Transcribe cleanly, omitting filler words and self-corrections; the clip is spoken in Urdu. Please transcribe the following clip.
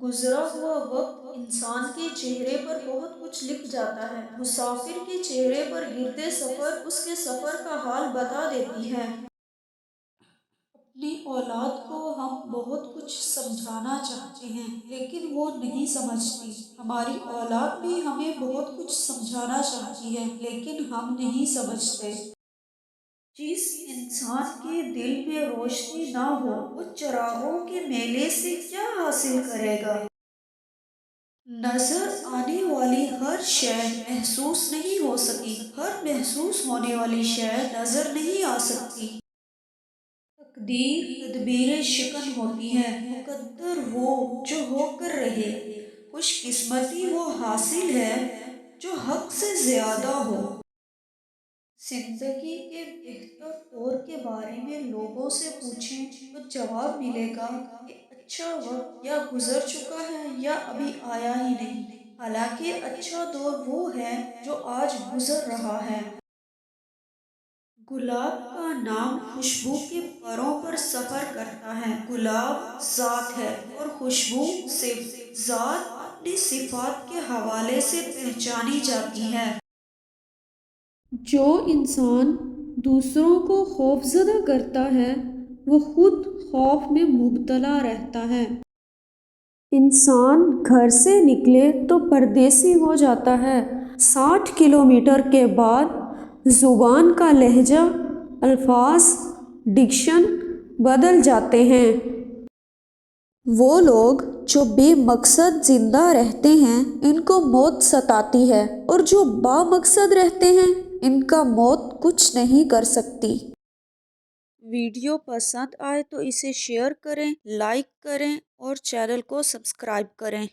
گزرا ہوا وقت انسان کے چہرے پر بہت کچھ لکھ جاتا ہے۔ مسافر کے چہرے پر گرتے سفر اس کے سفر کا حال بتا دیتی ہے۔ اپنی اولاد کو ہم بہت کچھ سمجھانا چاہتے ہیں لیکن وہ نہیں سمجھتی۔ ہماری اولاد بھی ہمیں بہت کچھ سمجھانا چاہتی ہے لیکن ہم نہیں سمجھتے۔ جس انسان کے دل میں روشنی نہ ہو وہ چراغوں کے میلے سے کیا حاصل کرے گا؟ نظر آنے والی ہر شے محسوس نہیں ہو سکی، ہر محسوس ہونے والی شے نظر نہیں آ سکتی۔ تقدیر تدبیر شکن ہوتی ہے، مقدر وہ جو ہو کر رہے، خوش قسمتی وہ حاصل ہے جو حق سے زیادہ ہو۔ زندگی کے بہتر دور کے بارے میں لوگوں سے پوچھیں تو جواب ملے گا کہ اچھا وقت یا گزر چکا ہے یا ابھی آیا ہی نہیں، حالانکہ اچھا دور وہ ہے جو آج گزر رہا ہے۔ گلاب کا نام خوشبو کے پروں پر سفر کرتا ہے۔ گلاب ذات ہے اور خوشبو صفت۔ ذات اپنی صفات کے حوالے سے پہچانی جاتی ہے۔ جو انسان دوسروں کو خوفزدہ کرتا ہے وہ خود خوف میں مبتلا رہتا ہے۔ انسان گھر سے نکلے تو پردیسی ہو جاتا ہے۔ 60 کلومیٹر کے بعد زبان کا لہجہ، الفاظ، ڈکشن بدل جاتے ہیں۔ وہ لوگ جو بے مقصد زندہ رہتے ہیں ان کو موت ستاتی ہے اور جو بامقصد رہتے ہیں ان کا موت کچھ نہیں کر سکتی۔ ویڈیو پسند آئے تو اسے شیئر کریں، لائک کریں اور چینل کو سبسکرائب کریں۔